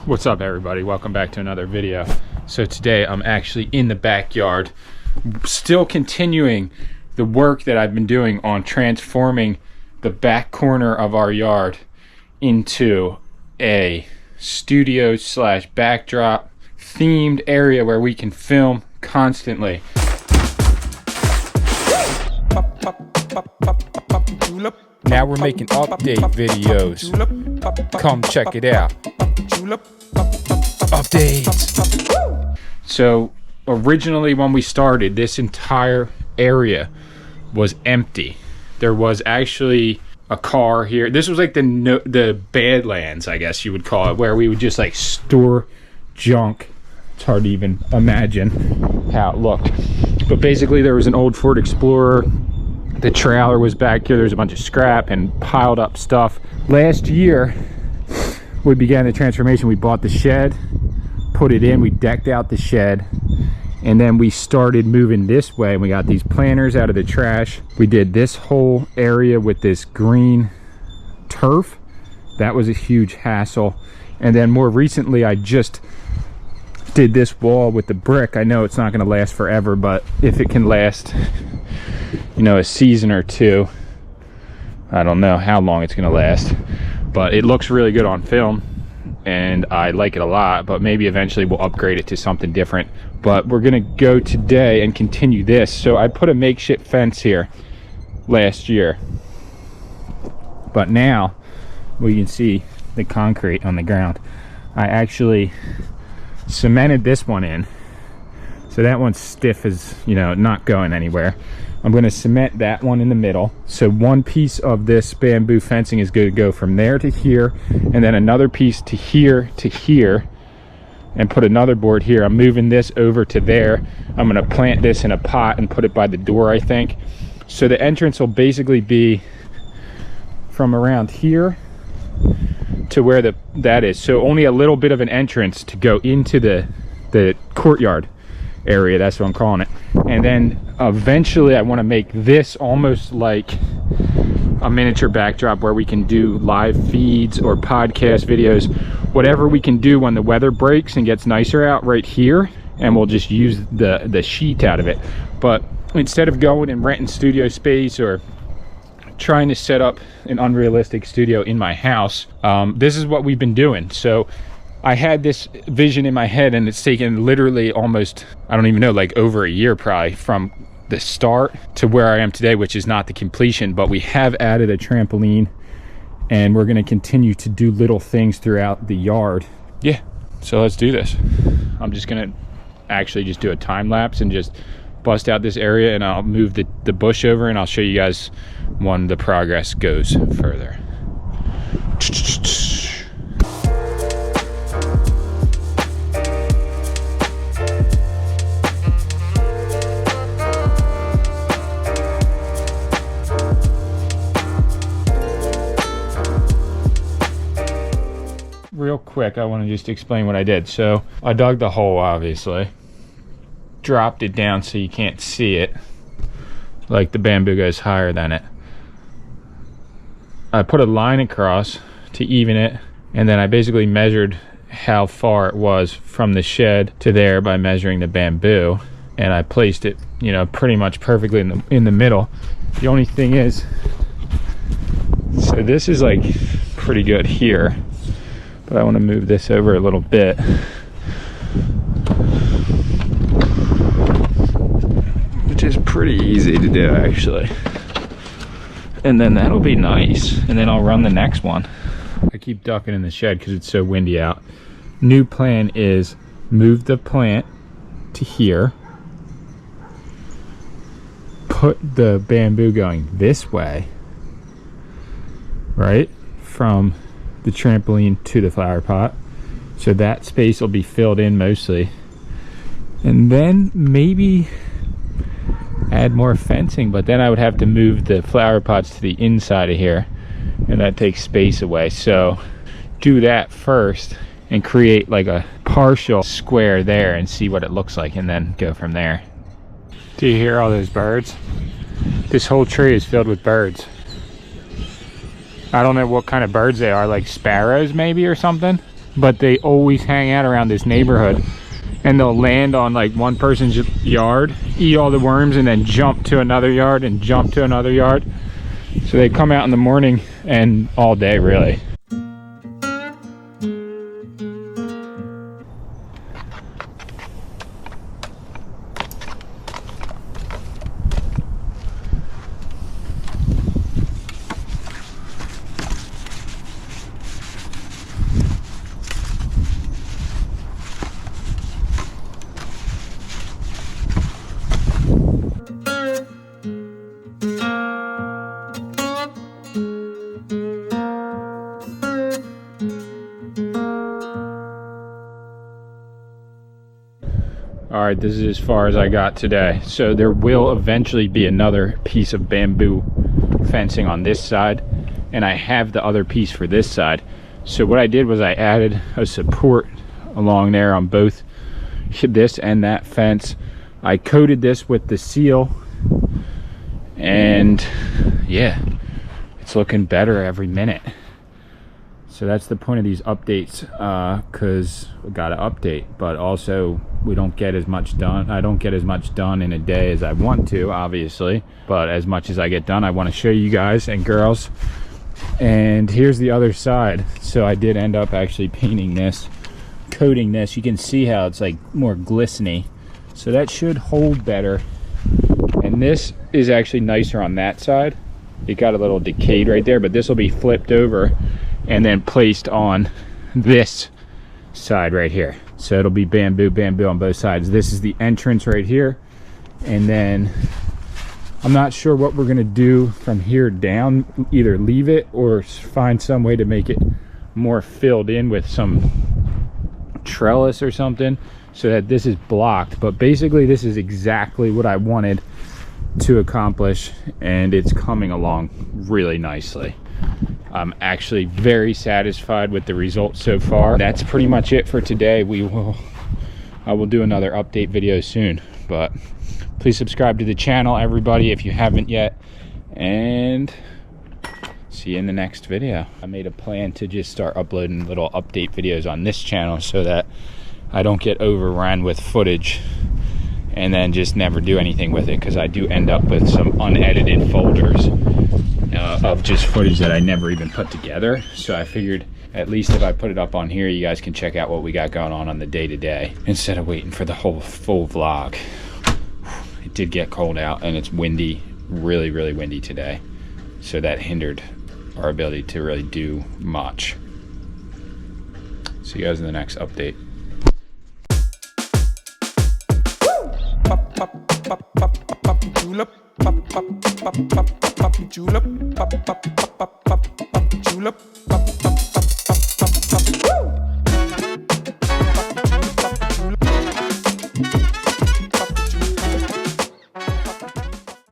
What's up, everybody? Welcome back to another video. So today I'm actually in the backyard, still continuing the work that I've been doing on transforming the back corner of our yard into a studio slash backdrop themed area where we can film constantly. Now we're making update videos. Come check it out. Updates. So originally when we started, this entire area was empty. There was actually a car here. This was like the Badlands, I guess you would call it, where we would just like store junk. It's hard to even imagine how it looked. But basically there was an old Ford Explorer. The trailer was back here. There's a bunch of scrap and piled up stuff. Last year, we began the transformation. We bought the shed, put it in, we decked out the shed, and then we started moving this way. We got these planters out of the trash. We did this whole area with this green turf. That was a huge hassle. And then more recently, I just did this wall with the brick. I know it's not gonna last forever, but if it can last, you know, a season or two, I don't know how long it's gonna last, but it looks really good on film and I like it a lot. But maybe eventually we'll upgrade it to something different. But we're gonna go today and continue this. So I put a makeshift fence here last year, but now we can see the concrete on the ground. I actually cemented this one in, so that one's stiff as, you know, not going anywhere. I'm going to cement that one in the middle. So one piece of this bamboo fencing is going to go from there to here, and then another piece to here, and put another board here. I'm moving this over to there. I'm going to plant this in a pot and put it by the door, I think. So the entrance will basically be from around here to where that is. So only a little bit of an entrance to go into the courtyard area. That's what I'm calling it. And then eventually I want to make this almost like a miniature backdrop where we can do live feeds or podcast videos, whatever we can do when the weather breaks and gets nicer out right here, and we'll just use the sheet out of it. But instead of going and renting studio space or trying to set up an unrealistic studio in my house, this is what we've been doing. So I had this vision in my head, and it's taken literally almost, I don't even know, like over a year probably from the start to where I am today, which is not the completion, but we have added a trampoline and we're going to continue to do little things throughout the yard. Yeah, so let's do this. I'm just going to actually just do a time lapse and just bust out this area, and I'll move the bush over, and I'll show you guys when the progress goes further. Real quick, I want to just explain what I did. So I dug the hole, obviously, dropped it down so you can't see it, like the bamboo goes higher than it. I put a line across to even it, and then I basically measured how far it was from the shed to there by measuring the bamboo, and I placed it, you know, pretty much perfectly in the middle. The only thing is, so this is like pretty good here, but I want to move this over a little bit. Which is pretty easy to do, actually. And then that'll be nice. And then I'll run the next one. I keep ducking in the shed because it's so windy out. New plan is move the plant to here. Put the bamboo going this way. Right? From the trampoline to the flower pot, so that space will be filled in mostly, and then maybe add more fencing, but then I would have to move the flower pots to the inside of here, and that takes space away. So do that first and create like a partial square there and see what it looks like, and then go from there. Do you hear all those birds? This whole tree is filled with birds. I don't know what kind of birds they are, like sparrows maybe or something. but they always hang out around this neighborhood, and they'll land on like one person's yard, eat all the worms, and then jump to another yard and jump to another yard. So they come out in the morning and all day, really. All right, this is as far as I got today. So there will eventually be another piece of bamboo fencing on this side, and I have the other piece for this side. So what I did was I added a support along there on both this and that fence. I coated this with the seal, and yeah, it's looking better every minute. So that's the point of these updates, because we got to update, but also we don't get as much done. I don't get as much done in a day as I want to, obviously, but as much as I get done, I want to show you guys and girls. And here's the other side. So I did end up actually painting this, coating this. You can see how it's like more glistening, so that should hold better. And this is actually nicer on that side. It got a little decayed right there, but this will be flipped over and then placed on this side right here. So it'll be bamboo on both sides. This is the entrance right here, and then I'm not sure what we're gonna do from here down, either leave it or find some way to make it more filled in with some trellis or something so that this is blocked. But basically this is exactly what I wanted to accomplish, and it's coming along really nicely. I'm actually very satisfied with the results so far. That's pretty much it for today. I will do another update video soon, but please subscribe to the channel, everybody, if you haven't yet, and see you in the next video. I made a plan to just start uploading little update videos on this channel so that I don't get overrun with footage and then just never do anything with it, because I do end up with some unedited folders of just footage that I never even put together. So I figured at least if I put it up on here, you guys can check out what we got going on the day-to-day instead of waiting for the whole full vlog. It did get cold out and it's windy, really windy today, so that hindered our ability to really do much. See you guys in the next update. Julep.